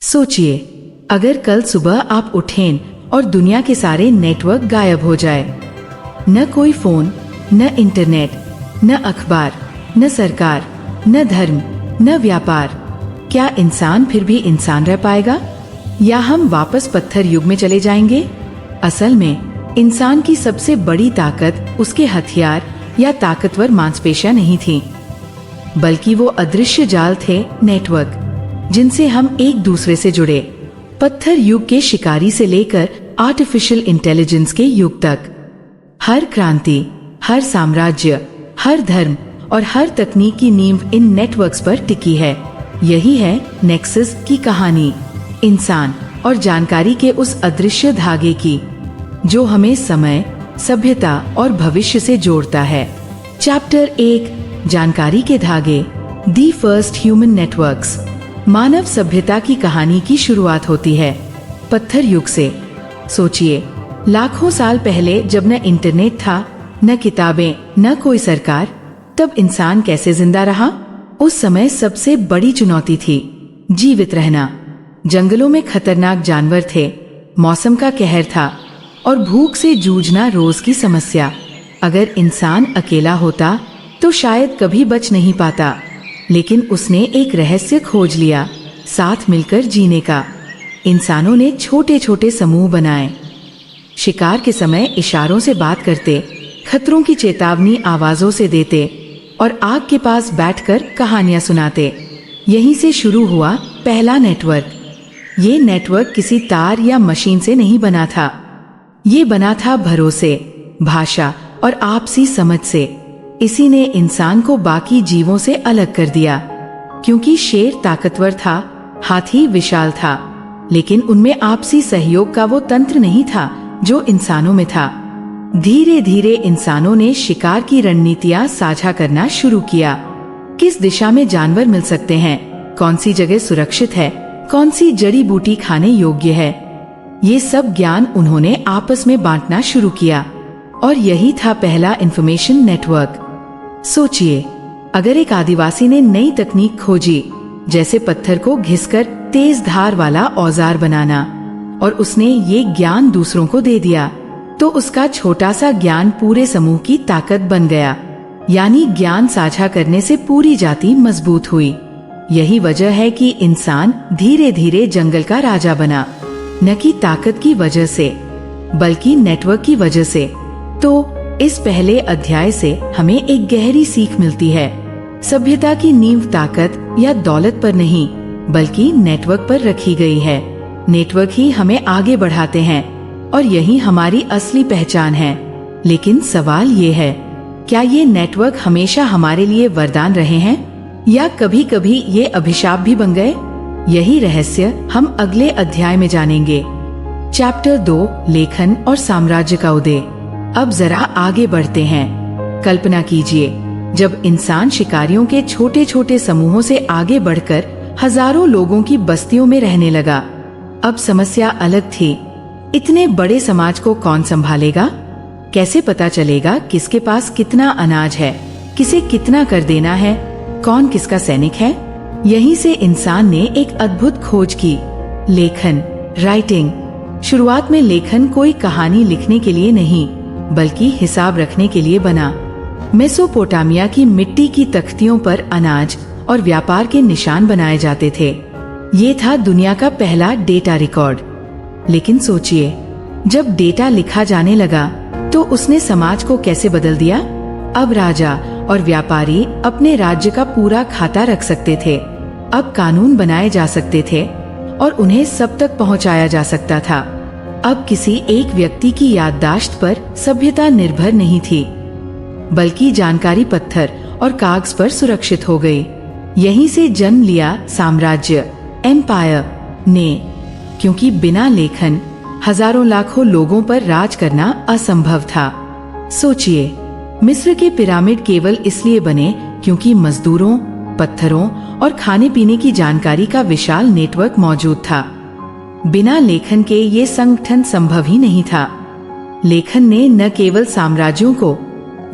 सोचिए, अगर कल सुबह आप उठें और दुनिया के सारे नेटवर्क गायब हो जाए, न कोई फोन, न इंटरनेट, न अखबार, न सरकार, न धर्म, न व्यापार, क्या इंसान फिर भी इंसान रह पाएगा या हम वापस पत्थर युग में चले जाएंगे? असल में इंसान की सबसे बड़ी ताकत उसके हथियार या ताकतवर मांसपेशियां नहीं थी, बल्कि वो अदृश्य जाल थे, नेटवर्क, जिनसे हम एक दूसरे से जुड़े। पत्थर युग के शिकारी से लेकर आर्टिफिशियल इंटेलिजेंस के युग तक, हर क्रांति, हर साम्राज्य, हर धर्म और हर तकनीक की नींव इन नेटवर्क्स पर टिकी है। यही है नेक्सस की कहानी, इंसान और जानकारी के उस अदृश्य धागे की, जो हमें समय, सभ्यता और भविष्य से जोड़ता है। चैप्टर 1, जानकारी के धागे, दी फर्स्ट ह्यूमन नेटवर्क्स। मानव सभ्यता की कहानी की शुरुआत होती है पत्थर युग से। सोचिए, लाखों साल पहले जब न इंटरनेट था, न किताबें, न कोई सरकार, तब इंसान कैसे जिंदा रहा? उस समय सबसे बड़ी चुनौती थी जीवित रहना। जंगलों में खतरनाक जानवर थे, मौसम का कहर था और भूख से जूझना रोज की समस्या। अगर इंसान अकेला होता तो शायद कभी बच नहीं पाता, लेकिन उसने एक रहस्य खोज लिया, साथ मिलकर जीने का। इंसानों ने छोटे छोटे समूह बनाए, शिकार के समय इशारों से बात करते, खतरों की चेतावनी आवाजों से देते और आग के पास बैठकर कहानियां सुनाते। यहीं से शुरू हुआ पहला नेटवर्क। ये नेटवर्क किसी तार या मशीन से नहीं बना था, ये बना था भरोसे, भाषा और आपसी समझ से। इसी ने इंसान को बाकी जीवों से अलग कर दिया, क्योंकि शेर ताकतवर था, हाथी विशाल था, लेकिन उनमें आपसी सहयोग का वो तंत्र नहीं था जो इंसानों में था। धीरे धीरे इंसानों ने शिकार की रणनीतियां साझा करना शुरू किया। किस दिशा में जानवर मिल सकते हैं, कौन सी जगह सुरक्षित है, कौन सी जड़ी बूटी खाने योग्य है, ये सब ज्ञान उन्होंने आपस में बांटना शुरू किया। और यही था पहला इंफॉर्मेशन नेटवर्क। सोचिए, अगर एक आदिवासी ने नई तकनीक खोजी, जैसे पत्थर को घिसकर तेज धार वाला औजार बनाना, और उसने ये ज्ञान दूसरों को दे दिया, तो उसका छोटा सा ज्ञान पूरे समूह की ताकत बन गया। यानी ज्ञान साझा करने से पूरी जाति मजबूत हुई। यही वजह है कि इंसान धीरे धीरे जंगल का राजा बना, न कि ताकत की वजह से, बल्कि नेटवर्क की वजह से। तो इस पहले अध्याय से हमें एक गहरी सीख मिलती है। सभ्यता की नींव ताकत या दौलत पर नहीं, बल्कि नेटवर्क पर रखी गई है। नेटवर्क ही हमें आगे बढ़ाते हैं और यही हमारी असली पहचान है। लेकिन सवाल ये है, क्या ये नेटवर्क हमेशा हमारे लिए वरदान रहे हैं या कभी कभी ये अभिशाप भी बन गए? यही रहस्य हम अगले अध्याय में जानेंगे। चैप्टर 2, लेखन और साम्राज्य का उदय। अब जरा आगे बढ़ते हैं। कल्पना कीजिए, जब इंसान शिकारियों के छोटे छोटे समूहों से आगे बढ़कर हजारों लोगों की बस्तियों में रहने लगा। अब समस्या अलग थी। इतने बड़े समाज को कौन संभालेगा? कैसे पता चलेगा किसके पास कितना अनाज है, किसे कितना कर देना है, कौन किसका सैनिक है? यहीं से इंसान ने एक अद्भुत खोज की, लेखन, राइटिंग। शुरुआत में लेखन कोई कहानी लिखने के लिए नहीं, बल्कि हिसाब रखने के लिए बना। मेसोपोटामिया की मिट्टी की तख्तियों पर अनाज और व्यापार के निशान बनाए जाते थे। ये था दुनिया का पहला डेटा रिकॉर्ड। लेकिन सोचिए, जब डेटा लिखा जाने लगा तो उसने समाज को कैसे बदल दिया? अब राजा और व्यापारी अपने राज्य का पूरा खाता रख सकते थे। अब कानून बनाए जा सकते थे और उन्हें सब तक पहुंचाया जा सकता था। अब किसी एक व्यक्ति की याददाश्त पर सभ्यता निर्भर नहीं थी, बल्कि जानकारी पत्थर और कागज पर सुरक्षित हो गई। यहीं से जन्म लिया साम्राज्य, एम्पायर ने, क्योंकि बिना लेखन हजारों लाखों लोगों पर राज करना असंभव था। सोचिए, मिस्र के पिरामिड केवल इसलिए बने क्योंकि मजदूरों, पत्थरों और खाने पीने की जानकारी का विशाल नेटवर्क मौजूद था। बिना लेखन के ये संगठन संभव ही नहीं था। लेखन ने न केवल साम्राज्यों को,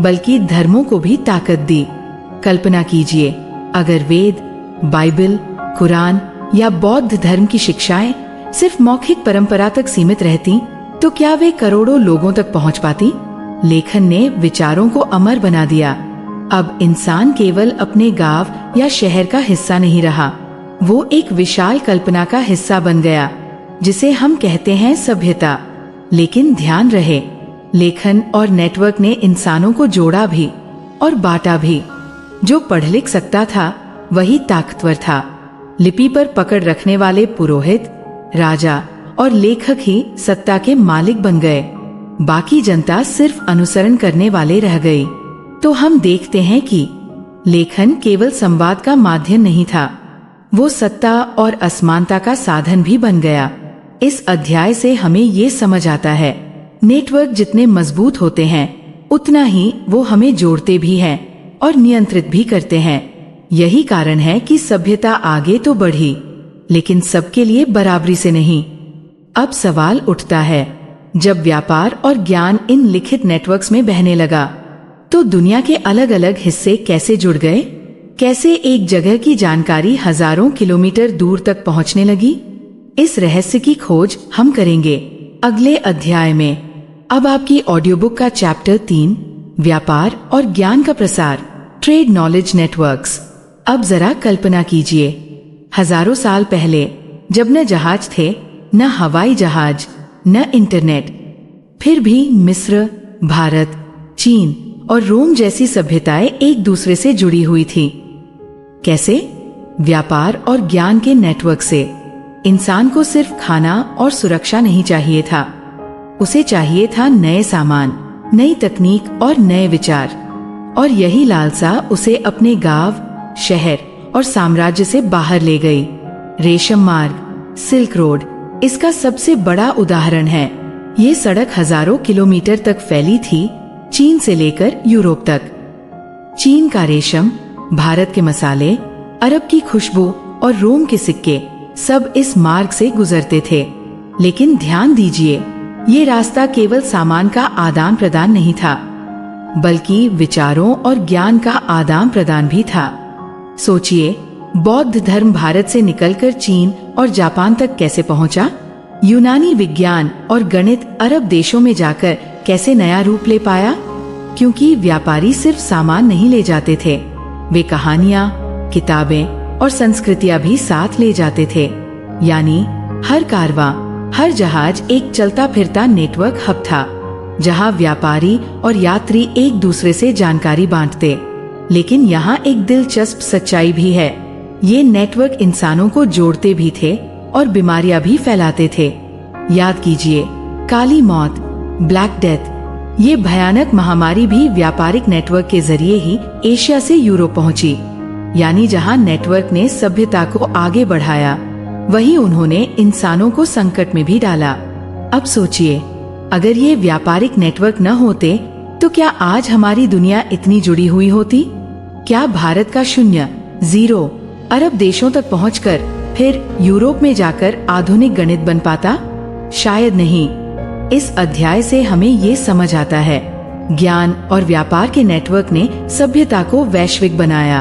बल्कि धर्मों को भी ताकत दी। कल्पना कीजिए, अगर वेद, बाइबल, कुरान या बौद्ध धर्म की शिक्षाएं सिर्फ मौखिक परंपरा तक सीमित रहती तो क्या वे करोड़ों लोगों तक पहुंच पाती? लेखन ने विचारों को अमर बना दिया। अब इंसान केवल अपने गांव या शहर का हिस्सा नहीं रहा, वो एक विशाल कल्पना का हिस्सा बन गया जिसे हम कहते हैं सभ्यता। लेकिन ध्यान रहे, लेखन और नेटवर्क ने इंसानों को जोड़ा भी और बांटा भी। जो पढ़ लिख सकता था वही ताकतवर था। लिपि पर पकड़ रखने वाले पुरोहित, राजा और लेखक ही सत्ता के मालिक बन गए, बाकी जनता सिर्फ अनुसरण करने वाले रह गई। तो हम देखते हैं कि लेखन केवल संवाद का माध्यम नहीं था, वो सत्ता और असमानता का साधन भी बन गया। इस अध्याय से हमें ये समझ आता है, नेटवर्क जितने मजबूत होते हैं उतना ही वो हमें जोड़ते भी हैं और नियंत्रित भी करते हैं। यही कारण है कि सभ्यता आगे तो बढ़ी, लेकिन सबके लिए बराबरी से नहीं। अब सवाल उठता है, जब व्यापार और ज्ञान इन लिखित नेटवर्क्स में बहने लगा तो दुनिया के अलग अलग हिस्से कैसे जुड़ गए? कैसे एक जगह की जानकारी हजारों किलोमीटर दूर तक पहुंचने लगी? इस रहस्य की खोज हम करेंगे अगले अध्याय में। अब आपकी ऑडियो बुक का चैप्टर 3, व्यापार और ज्ञान का प्रसार, ट्रेड नॉलेज नेटवर्क्स। अब जरा कल्पना कीजिए, हजारों साल पहले जब न जहाज थे, न हवाई जहाज, न इंटरनेट, फिर भी मिस्र, भारत, चीन और रोम जैसी सभ्यताएं एक दूसरे से जुड़ी हुई थी। कैसे? व्यापार और ज्ञान के नेटवर्क से। इंसान को सिर्फ खाना और सुरक्षा नहीं चाहिए था, उसे चाहिए था नए सामान, नई तकनीक और नए विचार। और यही लालसा उसे अपने गांव, शहर और साम्राज्य से बाहर ले गई। रेशम मार्ग, सिल्क रोड इसका सबसे बड़ा उदाहरण है। ये सड़क हजारों किलोमीटर तक फैली थी, चीन से लेकर यूरोप तक। चीन का रेशम, भारत के मसाले, अरब की खुशबू और रोम के सिक्के सब इस मार्ग से गुजरते थे। लेकिन ध्यान दीजिए, ये रास्ता केवल सामान का आदान प्रदान नहीं था, बल्कि विचारों और ज्ञान का आदान प्रदान भी था। सोचिए, बौद्ध धर्म भारत से निकलकर चीन और जापान तक कैसे पहुंचा? यूनानी विज्ञान और गणित अरब देशों में जाकर कैसे नया रूप ले पाया? क्योंकि व्यापारी सिर्फ सामान नहीं ले जाते थे, वे कहानियां, किताबें और संस्कृतियां भी साथ ले जाते थे। यानी हर कारवां, हर जहाज एक चलता फिरता नेटवर्क हब था, जहां व्यापारी और यात्री एक दूसरे से जानकारी बांटते। लेकिन यहाँ एक दिलचस्प सच्चाई भी है, ये नेटवर्क इंसानों को जोड़ते भी थे और बीमारियां भी फैलाते थे। याद कीजिए, काली मौत, ब्लैक डेथ, ये भयानक महामारी भी व्यापारिक नेटवर्क के जरिए ही एशिया से यूरोप पहुंची। यानी जहां नेटवर्क ने सभ्यता को आगे बढ़ाया, वहीं उन्होंने इंसानों को संकट में भी डाला। अब सोचिए, अगर ये व्यापारिक नेटवर्क न होते तो क्या आज हमारी दुनिया इतनी जुड़ी हुई होती? क्या भारत का शून्य, जीरो, अरब देशों तक पहुंचकर फिर यूरोप में जाकर आधुनिक गणित बन पाता? शायद नहीं। इस अध्याय से हमें ये समझ आता है, ज्ञान और व्यापार के नेटवर्क ने सभ्यता को वैश्विक बनाया।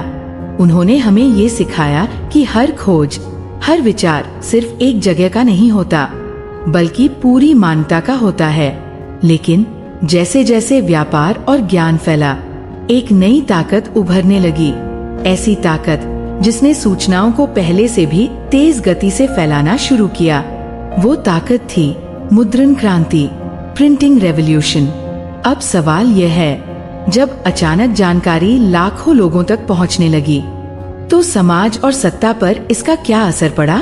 उन्होंने हमें ये सिखाया कि हर खोज, हर विचार सिर्फ एक जगह का नहीं होता, बल्कि पूरी मानवता का होता है। लेकिन जैसे जैसे व्यापार और ज्ञान फैला, एक नई ताकत उभरने लगी। ऐसी ताकत जिसने सूचनाओं को पहले से भी तेज गति से फैलाना शुरू किया। वो ताकत थी मुद्रण क्रांति, प्रिंटिंग रेवोल्यूशन। अब सवाल यह है, जब अचानक जानकारी लाखों लोगों तक पहुंचने लगी, तो समाज और सत्ता पर इसका क्या असर पड़ा?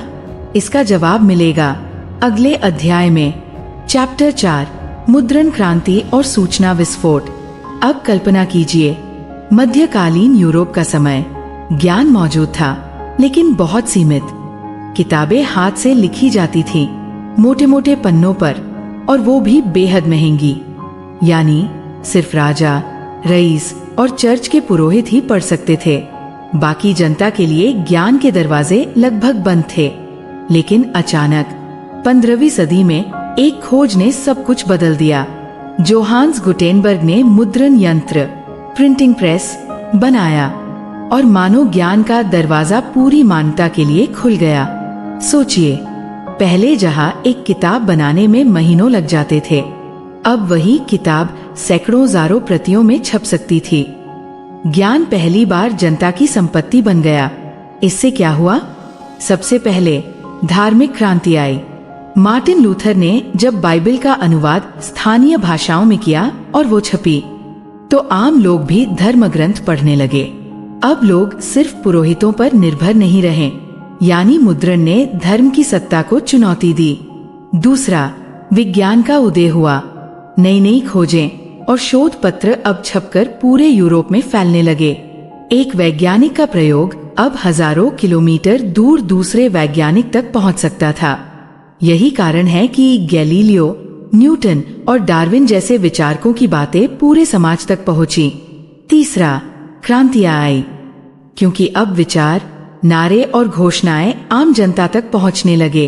इसका जवाब मिलेगा अगले अध्याय में। चैप्टर 4, मुद्रण क्रांति और सूचना विस्फोट। अब कल्पना कीजिए, मध्यकालीन यूरोप का समय। ज्ञान मौजूद था, लेकिन बहुत सीमित। किताबें हाथ से लिखी जाती थीं, मोटे मोटे पन्नों पर, और वो भी बेहद महंगी। यानी सिर्फ राजा, रईस और चर्च के पुरोहित ही पढ़ सकते थे। बाकी जनता के लिए ज्ञान के दरवाजे लगभग बंद थे। लेकिन अचानक 15वीं सदी में एक खोज ने सब कुछ बदल दिया। जोहान्स गुटेनबर्ग ने मुद्रण यंत्र, प्रिंटिंग प्रेस बनाया, और मानव ज्ञान का दरवाजा पूरी मानवता के लिए खुल गया। सोचिए, पहले जहां एक किताब बनाने में महीनों लग जाते थे, अब वही किताब सैकड़ों हजारों प्रतियों में छप सकती थी। ज्ञान पहली बार जनता की संपत्ति बन गया। इससे क्या हुआ? सबसे पहले धार्मिक क्रांति आई। मार्टिन लूथर ने जब बाइबल का अनुवाद स्थानीय भाषाओं में किया और वो छपी, तो आम लोग भी धर्म ग्रंथ पढ़ने लगे। अब लोग सिर्फ पुरोहितों पर निर्भर नहीं रहे, यानी मुद्रण ने धर्म की सत्ता को चुनौती दी। दूसरा, विज्ञान का उदय हुआ। नई नई खोजें और शोध पत्र अब छपकर पूरे यूरोप में फैलने लगे। एक वैज्ञानिक का प्रयोग अब हजारों किलोमीटर दूर दूसरे वैज्ञानिक तक पहुंच सकता था। यही कारण है कि गैलीलियो, न्यूटन और डार्विन जैसे विचारकों की बातें पूरे समाज तक पहुंची। तीसरा, क्रांतियां आई, क्योंकि अब विचार, नारे और घोषणाएं आम जनता तक पहुंचने लगे।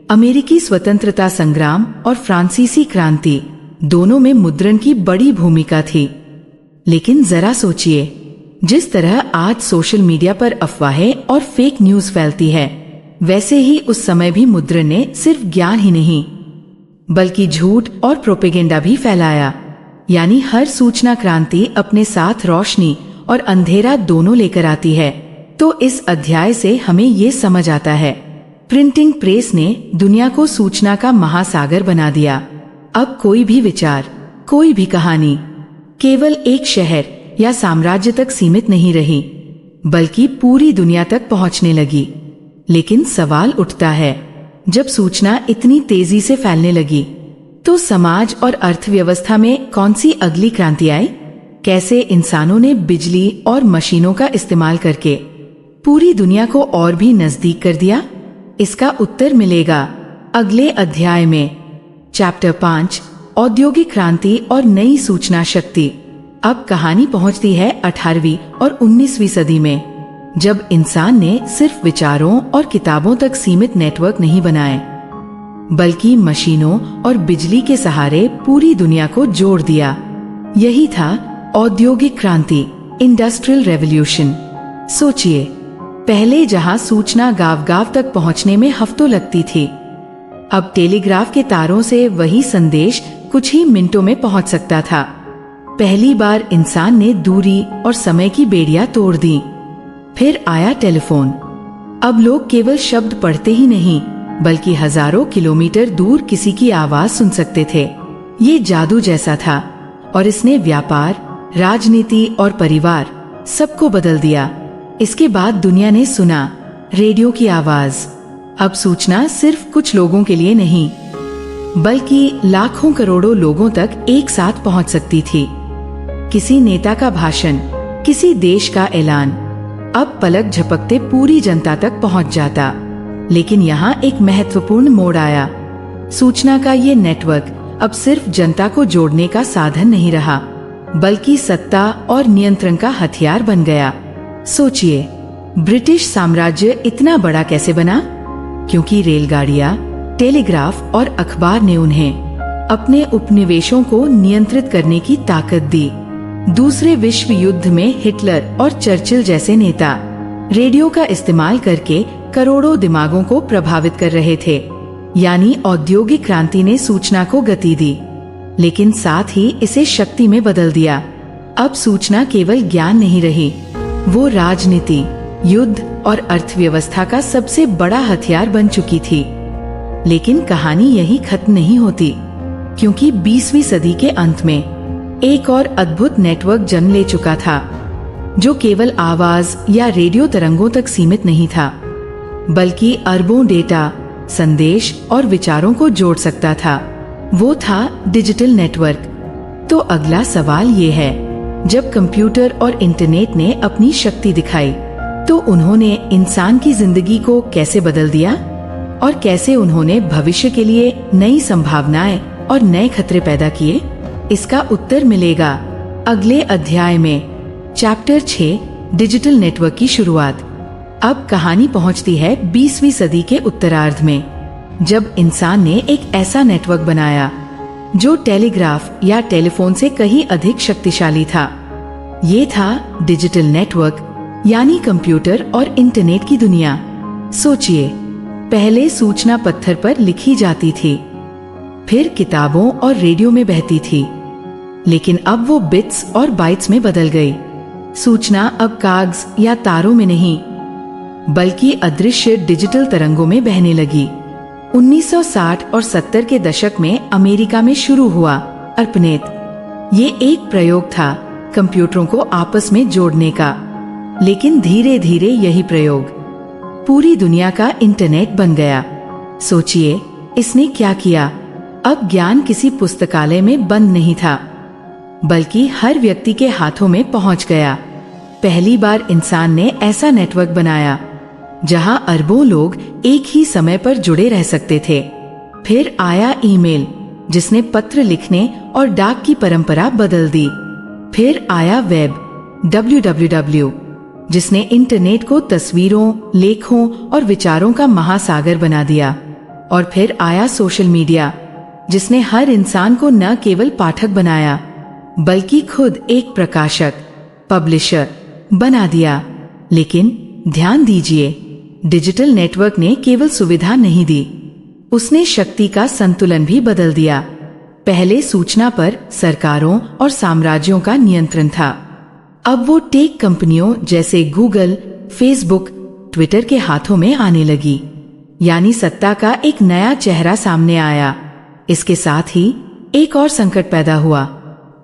अमेरिकी स्वतंत्रता संग्राम और फ्रांसीसी क्रांति दोनों में मुद्रण की बड़ी भूमिका थी। लेकिन जरा सोचिए, जिस तरह आज सोशल मीडिया पर अफवाहें और फेक न्यूज फैलती है, वैसे ही उस समय भी मुद्रण ने सिर्फ ज्ञान ही नहीं बल्कि झूठ और प्रोपेगेंडा भी फैलाया। यानी हर सूचना क्रांति अपने साथ रोशनी और अंधेरा दोनों लेकर आती है। तो इस अध्याय से हमें ये समझ आता है, प्रिंटिंग प्रेस ने दुनिया को सूचना का महासागर बना दिया। अब कोई भी विचार, कोई भी कहानी केवल एक शहर या साम्राज्य तक सीमित नहीं रही, बल्कि पूरी दुनिया तक पहुंचने लगी। लेकिन सवाल उठता है, जब सूचना इतनी तेजी से फैलने लगी, तो समाज और अर्थव्यवस्था में कौन सी अगली क्रांति आई? कैसे इंसानों ने बिजली और मशीनों का इस्तेमाल करके पूरी दुनिया को और भी नजदीक कर दिया? इसका उत्तर मिलेगा अगले अध्याय में। चैप्टर 5, औद्योगिक क्रांति और नई सूचना शक्ति। अब कहानी पहुंचती है 18वीं और 19वीं सदी में, जब इंसान ने सिर्फ विचारों और किताबों तक सीमित नेटवर्क नहीं बनाए, बल्कि मशीनों और बिजली के सहारे पूरी दुनिया को जोड़ दिया। यही था औद्योगिक क्रांति, इंडस्ट्रियल रेवोल्यूशन। सोचिए, पहले जहां सूचना गांव-गांव तक पहुंचने में हफ्तों लगती थी, अब टेलीग्राफ के तारों से वही संदेश कुछ ही मिनटों में पहुंच सकता था। पहली बार इंसान ने दूरी और समय की बेड़ियां तोड़ दी। फिर आया टेलीफोन। अब लोग केवल शब्द पढ़ते ही नहीं, बल्कि हजारों किलोमीटर दूर किसी की आवाज सुन सकते थे। ये जादू जैसा था और इसने व्यापार, राजनीति और परिवार सबको बदल दिया। इसके बाद दुनिया ने सुना रेडियो की आवाज। अब सूचना सिर्फ कुछ लोगों के लिए नहीं, बल्कि लाखों करोड़ों लोगों तक एक साथ पहुंच सकती थी। किसी नेता का भाषण, किसी देश का ऐलान अब पलक झपकते पूरी जनता तक पहुंच जाता। लेकिन यहाँ एक महत्वपूर्ण मोड़ आया। सूचना का ये नेटवर्क अब सिर्फ जनता को जोड़ने का साधन नहीं रहा, बल्कि सत्ता और नियंत्रण का हथियार बन गया। सोचिए, ब्रिटिश साम्राज्य इतना बड़ा कैसे बना? क्योंकि रेलगाड़ियां, टेलीग्राफ और अखबार ने उन्हें अपने उपनिवेशों को नियंत्रित करने की ताकत दी। दूसरे विश्व युद्ध में हिटलर और चर्चिल जैसे नेता रेडियो का इस्तेमाल करके करोड़ों दिमागों को प्रभावित कर रहे थे। यानी औद्योगिक क्रांति ने सूचना को गति दी, लेकिन साथ ही इसे शक्ति में बदल दिया। अब सूचना केवल ज्ञान नहीं रही, वो राजनीति, युद्ध और अर्थव्यवस्था का सबसे बड़ा हथियार बन चुकी थी। लेकिन कहानी यही खत्म नहीं होती, क्योंकि 20वीं सदी के अंत में एक और अद्भुत नेटवर्क जन्म ले चुका था, जो केवल आवाज या रेडियो तरंगों तक सीमित नहीं था, बल्कि अरबों डेटा, संदेश और विचारों को जोड़ सकता था। वो था डिजिटल नेटवर्क। तो अगला सवाल ये है, जब कंप्यूटर और इंटरनेट ने अपनी शक्ति दिखाई, तो उन्होंने इंसान की जिंदगी को कैसे बदल दिया और कैसे उन्होंने भविष्य के लिए नई संभावनाएं और नए खतरे पैदा किए? इसका उत्तर मिलेगा अगले अध्याय में। चैप्टर 6, डिजिटल नेटवर्क की शुरुआत। अब कहानी पहुंचती है 20वीं सदी के उत्तरार्ध में, जब इंसान ने एक ऐसा नेटवर्क बनाया जो टेलीग्राफ या टेलीफोन से कहीं अधिक शक्तिशाली था। ये था डिजिटल नेटवर्क, यानी कंप्यूटर और इंटरनेट की दुनिया। सोचिए, पहले सूचना पत्थर पर लिखी जाती थी, फिर किताबों और रेडियो में बहती थी, लेकिन अब वो बिट्स और बाइट्स में बदल गई। सूचना अब कागज या तारों में नहीं, बल्कि अदृश्य डिजिटल तरंगों में बहने लगी। 1960 और 70 के दशक में अमेरिका में शुरू हुआ अर्पनेट। ये एक प्रयोग था कंप्यूटरों को आपस में जोड़ने का, लेकिन धीरे धीरे यही प्रयोग पूरी दुनिया का इंटरनेट बन गया। सोचिए इसने क्या किया। अब ज्ञान किसी पुस्तकालय में बंद नहीं था, बल्कि हर व्यक्ति के हाथों में पहुंच गया। पहली बार इंसान ने ऐसा नेटवर्क बनाया जहां अरबों लोग एक ही समय पर जुड़े रह सकते थे। फिर आया ईमेल, जिसने पत्र लिखने और डाक की परंपरा बदल दी। फिर आया वेब www, जिसने इंटरनेट को तस्वीरों, लेखों और विचारों का महासागर बना दिया। और फिर आया सोशल मीडिया, जिसने हर इंसान को न केवल पाठक बनाया, बल्कि खुद एक प्रकाशक, पब्लिशर बना दिया। लेकिन ध्यान दीजिए, डिजिटल नेटवर्क ने केवल सुविधा नहीं दी, उसने शक्ति का संतुलन भी बदल दिया। पहले सूचना पर सरकारों और साम्राज्यों का नियंत्रण था। अब वो टेक कंपनियों जैसे गूगल, फेसबुक, ट्विटर के हाथों में आने लगी। यानी सत्ता का एक नया चेहरा सामने आया। इसके साथ ही एक और संकट पैदा हुआ,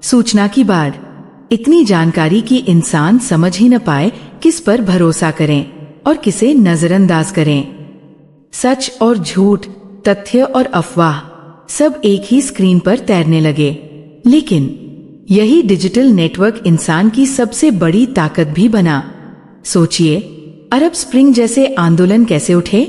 सूचना की बाढ़। इतनी जानकारी कि इंसान समझ ही न पाए किस पर भरोसा करें और किसे नजरअंदाज करें। सच और झूठ, तथ्य और अफवाह सब एक ही स्क्रीन पर तैरने लगे। लेकिन यही डिजिटल नेटवर्क इंसान की सबसे बड़ी ताकत भी बना। सोचिए, अरब स्प्रिंग जैसे आंदोलन कैसे उठे?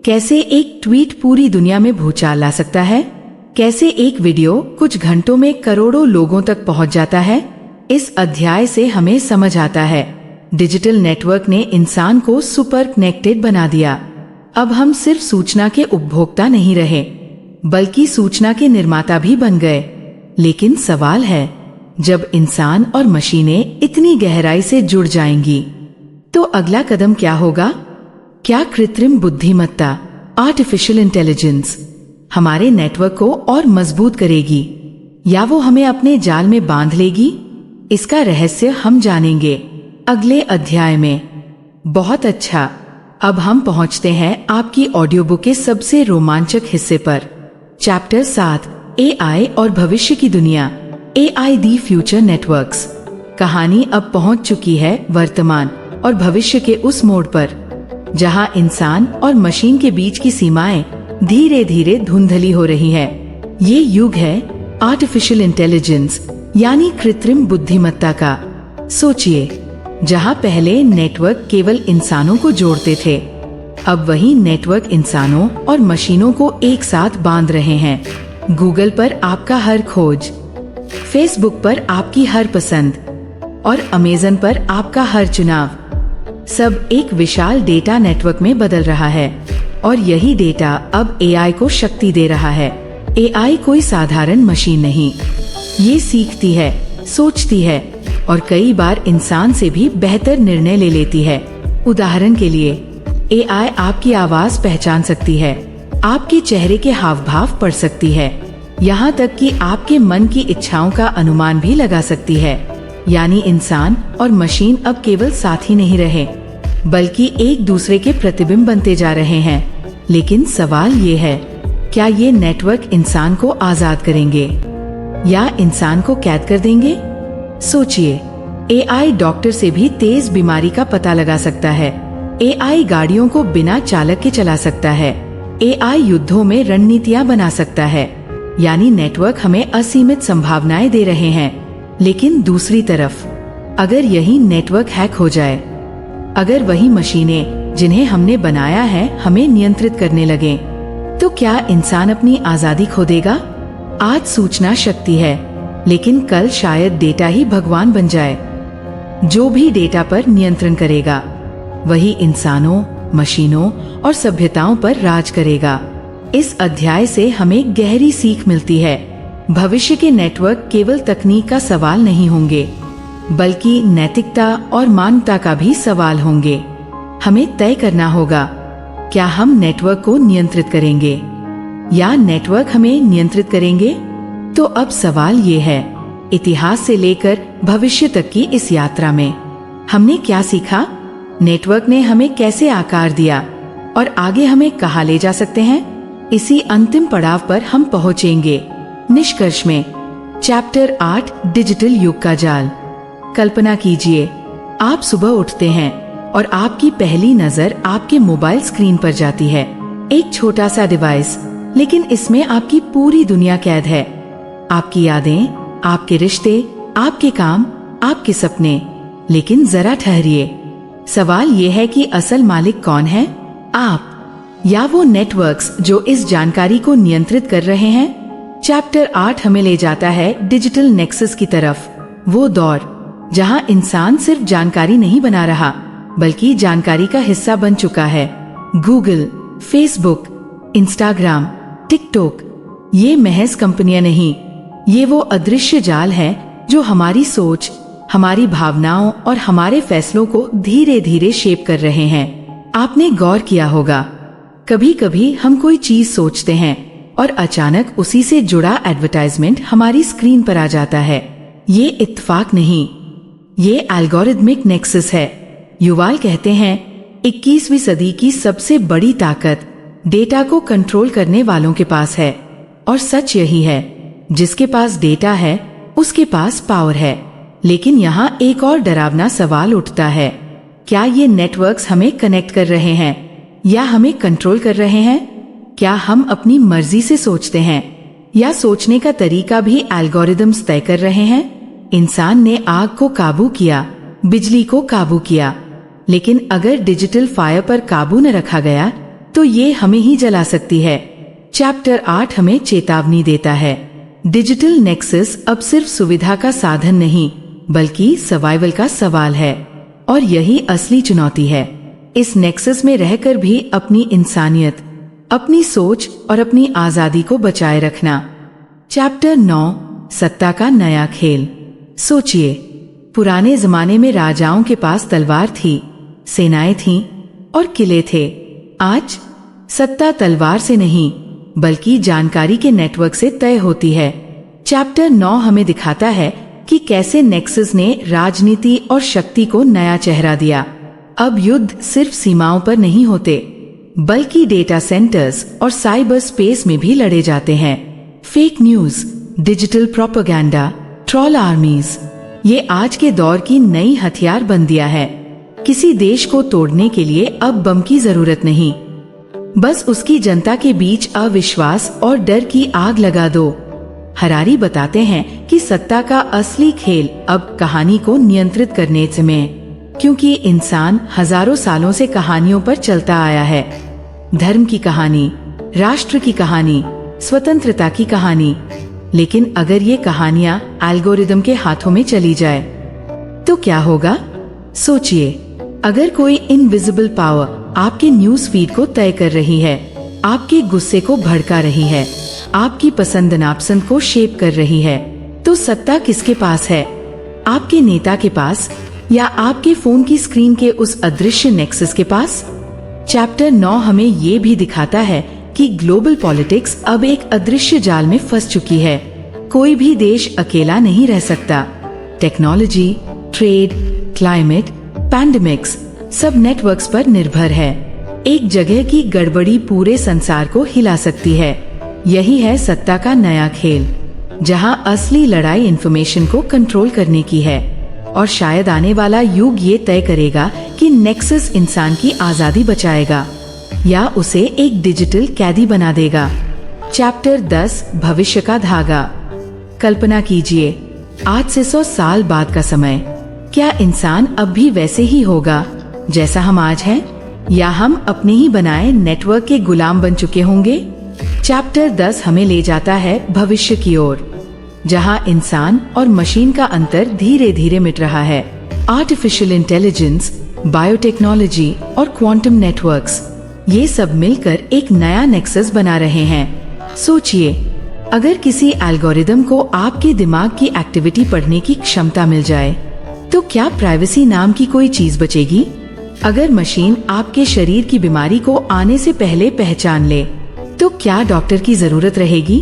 कैसे एक ट्वीट पूरी दुनिया में भूचाल ला सकता है? कैसे एक वीडियो कुछ घंटों में करोड़ों लोगों तक पहुंच जाता है? इस अध्याय से हमें समझ आता है, डिजिटल नेटवर्क ने इंसान को सुपर कनेक्टेड बना दिया। अब हम सिर्फ सूचना के उपभोक्ता नहीं रहे, बल्कि सूचना के निर्माता भी बन गए। लेकिन सवाल है, जब इंसान और मशीनें इतनी गहराई से जुड़ जाएंगी, तो अगला कदम क्या होगा? क्या कृत्रिम बुद्धिमत्ता, आर्टिफिशियल इंटेलिजेंस हमारे नेटवर्क को और मजबूत करेगी, या वो हमें अपने जाल में बांध लेगी? इसका रहस्य हम जानेंगे अगले अध्याय में। बहुत अच्छा, अब हम पहुंचते हैं आपकी ऑडियो बुक के सबसे रोमांचक हिस्से पर। चैप्टर 7, एआई और भविष्य की दुनिया, एआई दी फ्यूचर नेटवर्क्स। कहानी अब पहुंच चुकी है वर्तमान और भविष्य के उस मोड़ पर, जहां इंसान और मशीन के बीच की सीमाएं धीरे धीरे धुंधली हो रही है। ये युग है आर्टिफिशियल इंटेलिजेंस यानी कृत्रिम बुद्धिमत्ता का। सोचिए, जहां पहले नेटवर्क केवल इंसानों को जोड़ते थे, अब वही नेटवर्क इंसानों और मशीनों को एक साथ बांध रहे हैं। गूगल पर आपका हर खोज, फेसबुक पर आपकी हर पसंद और अमेज़न पर आपका हर चुनाव, सब एक विशाल डेटा नेटवर्क में बदल रहा है। और यही डेटा अब एआई को शक्ति दे रहा है। एआई कोई साधारण मशीन नहीं, ये सीखती है, सोचती है और कई बार इंसान से भी बेहतर निर्णय ले लेती है। उदाहरण के लिए, एआई आपकी आवाज पहचान सकती है, आपके चेहरे के हाव भाव पढ़ सकती है, यहाँ तक कि आपके मन की इच्छाओं का अनुमान भी लगा सकती है। यानी इंसान और मशीन अब केवल साथी नहीं रहे, बल्कि एक दूसरे के प्रतिबिंब बनते जा रहे हैं। लेकिन सवाल ये है, क्या ये नेटवर्क इंसान को आजाद करेंगे या इंसान को कैद कर देंगे? सोचिए, एआई डॉक्टर से भी तेज बीमारी का पता लगा सकता है। एआई गाड़ियों को बिना चालक के चला सकता है। एआई युद्धों में रणनीतियां बना सकता है। यानी नेटवर्क हमें असीमित संभावनाएं दे रहे हैं। लेकिन दूसरी तरफ, अगर यही नेटवर्क हैक हो जाए, अगर वही मशीनें जिन्हें हमने बनाया है हमें नियंत्रित करने लगे, तो क्या इंसान अपनी आजादी खो देगा? आज सूचना शक्ति है, लेकिन कल शायद डेटा ही भगवान बन जाए। जो भी डेटा पर नियंत्रण करेगा, वही इंसानों, मशीनों और सभ्यताओं पर राज करेगा। इस अध्याय से हमें गहरी सीख मिलती है। भविष्य के नेटवर्क केवल तकनीक का सवाल नहीं होंगे, बल्कि नैतिकता और मानवता का भी सवाल होंगे। हमें तय करना होगा, क्या हम नेटवर्क को नियंत्रित करेंगे या नेटवर्क हमें नियंत्रित करेंगे? तो अब सवाल ये है, इतिहास से लेकर भविष्य तक की इस यात्रा में हमने क्या सीखा? नेटवर्क ने हमें कैसे आकार दिया और आगे हमें कहाँ ले जा सकते हैं? इसी अंतिम पड़ाव पर हम पहुँचेंगे निष्कर्ष में। चैप्टर 8, डिजिटल युग का जाल। कल्पना कीजिए, आप सुबह उठते हैं और आपकी पहली नजर आपके मोबाइल स्क्रीन पर जाती है। एक छोटा सा डिवाइस, लेकिन इसमें आपकी पूरी दुनिया कैद है। आपकी यादें, आपके रिश्ते, आपके काम, आपके सपने। लेकिन जरा ठहरिए, सवाल ये है कि असल मालिक कौन है? आप या वो नेटवर्क्स जो इस जानकारी को नियंत्रित कर रहे हैं? चैप्टर 8 हमें ले जाता है डिजिटल नेक्सस की तरफ, वो दौर जहां इंसान सिर्फ जानकारी नहीं बना रहा बल्कि जानकारी का हिस्सा बन चुका है। गूगल, फेसबुक, इंस्टाग्राम, टिकटॉक, ये महज कंपनियां नहीं, ये वो अदृश्य जाल है जो हमारी सोच, हमारी भावनाओं और हमारे फैसलों को धीरे धीरे शेप कर रहे हैं। आपने गौर किया होगा, कभी कभी हम कोई चीज सोचते हैं और अचानक उसी से जुड़ा एडवर्टाइजमेंट हमारी स्क्रीन पर आ जाता है। ये इत्तेफाक नहीं, ये एल्गोरिदमिक नेक्सस है। युवाल कहते हैं 21वीं सदी की सबसे बड़ी ताकत डेटा को कंट्रोल करने वालों के पास है। और सच यही है, जिसके पास डेटा है उसके पास पावर है। लेकिन यहाँ एक और डरावना सवाल उठता है, क्या ये नेटवर्क्स हमें कनेक्ट कर रहे हैं या हमें कंट्रोल कर रहे हैं? क्या हम अपनी मर्जी से सोचते हैं या सोचने का तरीका भी एल्गोरिदम्स तय कर रहे हैं? इंसान ने आग को काबू किया, बिजली को काबू किया, लेकिन अगर डिजिटल फायर पर काबू न रखा गया तो ये हमें ही जला सकती है। चैप्टर 8 हमें चेतावनी देता है, डिजिटल नेक्सस अब सिर्फ सुविधा का साधन नहीं बल्कि सर्वाइवल का सवाल है। और यही असली चुनौती है, इस नेक्सस में रहकर भी अपनी इंसानियत, अपनी सोच और अपनी आजादी को बचाए रखना। चैप्टर 9, सत्ता का नया खेल। सोचिए, पुराने जमाने में राजाओं के पास तलवार थी, सेनाएं थीं और किले थे। आज सत्ता तलवार से नहीं बल्कि जानकारी के नेटवर्क से तय होती है। चैप्टर 9 हमें दिखाता है कि कैसे नेक्सस ने राजनीति और शक्ति को नया चेहरा दिया। अब युद्ध सिर्फ सीमाओं पर नहीं होते बल्कि डेटा सेंटर्स और साइबर स्पेस में भी लड़े जाते हैं। Fake news, digital propaganda, troll आर्मीज, ये आज के दौर की नई हथियार बंदियां है। किसी देश को तोड़ने के लिए अब बम की जरूरत नहीं, बस उसकी जनता के बीच अविश्वास और डर की आग लगा दो। हरारी बताते हैं कि सत्ता का असली खेल अब कहानी को नियंत्रित करने में, क्योंकि इंसान हजारों सालों से कहानियों पर चलता आया है। धर्म की कहानी, राष्ट्र की कहानी, स्वतंत्रता की कहानी। लेकिन अगर ये कहानियां एल्गोरिदम के हाथों में चली जाए तो क्या होगा? सोचिए, अगर कोई इनविजिबल पावर आपके न्यूज फीड को तय कर रही है, आपके गुस्से को भड़का रही है, आपकी पसंद नापसंद को शेप कर रही है, तो सत्ता किसके पास है? आपके नेता के पास या आपके फोन की स्क्रीन के उस अदृश्य नेक्सस के पास? चैप्टर 9 हमें ये भी दिखाता है कि ग्लोबल पॉलिटिक्स अब एक अदृश्य जाल में फंस चुकी है। कोई भी देश अकेला नहीं रह सकता। टेक्नोलॉजी, ट्रेड, क्लाइमेट, पैंडेमिक्स सब नेटवर्क्स पर निर्भर है। एक जगह की गड़बड़ी पूरे संसार को हिला सकती है। यही है सत्ता का नया खेल, जहां असली लड़ाई इंफॉर्मेशन को कंट्रोल करने की है। और शायद आने वाला युग ये तय करेगा कि नेक्सस इंसान की आजादी बचाएगा या उसे एक डिजिटल कैदी बना देगा। चैप्टर 10, भविष्य का धागा। कल्पना कीजिए, आज से 100 साल बाद का समय, क्या इंसान अब भी वैसे ही होगा जैसा हम आज हैं, या हम अपने ही बनाए नेटवर्क के गुलाम बन चुके होंगे? चैप्टर 10 हमें ले जाता है भविष्य की ओर, जहां इंसान और मशीन का अंतर धीरे धीरे मिट रहा है। आर्टिफिशियल इंटेलिजेंस, बायोटेक्नोलॉजी और क्वांटम नेटवर्क्स, ये सब मिलकर एक नया नेक्सस बना रहे हैं। सोचिए, अगर किसी एल्गोरिदम को आपके दिमाग की एक्टिविटी पढ़ने की क्षमता मिल जाए, तो क्या प्राइवेसी नाम की कोई चीज बचेगी? अगर मशीन आपके शरीर की बीमारी को आने से पहले पहचान ले, तो क्या डॉक्टर की जरूरत रहेगी?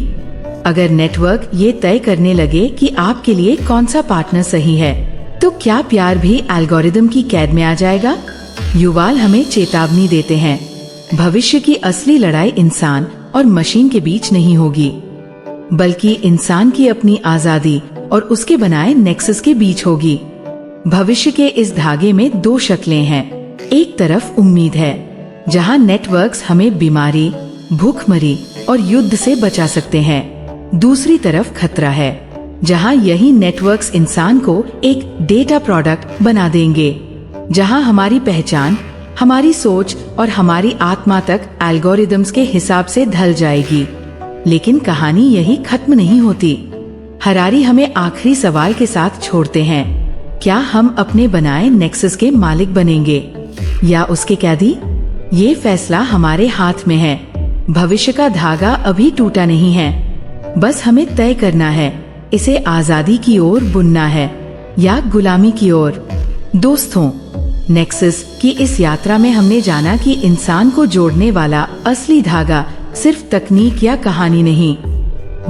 अगर नेटवर्क ये तय करने लगे कि आपके लिए कौन सा पार्टनर सही है, तो क्या प्यार भी एल्गोरिदम की कैद में आ जाएगा? युवाल हमें चेतावनी देते हैं, भविष्य की असली लड़ाई इंसान और मशीन के बीच नहीं होगी, बल्कि इंसान की अपनी आजादी और उसके बनाए नेक्सस के बीच होगी। भविष्य के इस धागे में दो शक्लें हैं। एक तरफ उम्मीद है, जहां नेटवर्क्स हमें बीमारी, भूखमरी और युद्ध से बचा सकते हैं। दूसरी तरफ खतरा है, जहां यही नेटवर्क्स इंसान को एक डेटा प्रोडक्ट बना देंगे, जहां हमारी पहचान, हमारी सोच और हमारी आत्मा तक एल्गोरिदम्स के हिसाब से ढल जाएगी। लेकिन कहानी यही खत्म नहीं होती। हरारी हमें आखिरी सवाल के साथ छोड़ते हैं, क्या हम अपने बनाए नेक्सस के मालिक बनेंगे या उसके कैदी? ये फैसला हमारे हाथ में है। भविष्य का धागा अभी टूटा नहीं है, बस हमें तय करना है, इसे आजादी की ओर बुनना है या गुलामी की ओर। दोस्तों, नेक्सस की इस यात्रा में हमने जाना कि इंसान को जोड़ने वाला असली धागा सिर्फ तकनीक या कहानी नहीं,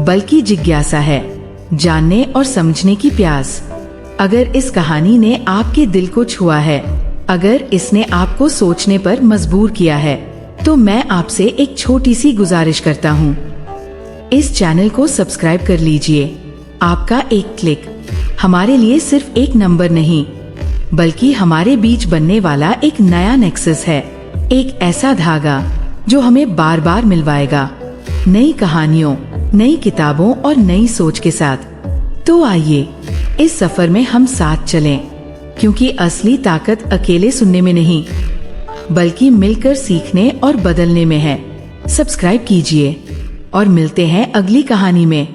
बल्कि जिज्ञासा है, जानने और समझने की प्यास। अगर इस कहानी ने आपके दिल को छुआ है, अगर इसने आपको सोचने पर मजबूर किया है, तो मैं आपसे एक छोटी सी गुजारिश करता हूँ, इस चैनल को सब्सक्राइब कर लीजिए। आपका एक क्लिक हमारे लिए सिर्फ एक नंबर नहीं, बल्कि हमारे बीच बनने वाला एक नया नेक्सस है, एक ऐसा धागा जो हमें बार बार मिलवाएगा, नई कहानियों, नई किताबों और नई सोच के साथ। तो आइए इस सफर में हम साथ चलें, क्योंकि असली ताकत अकेले सुनने में नहीं, बल्कि मिलकर सीखने और बदलने में है। सब्सक्राइब कीजिए और मिलते हैं अगली कहानी में।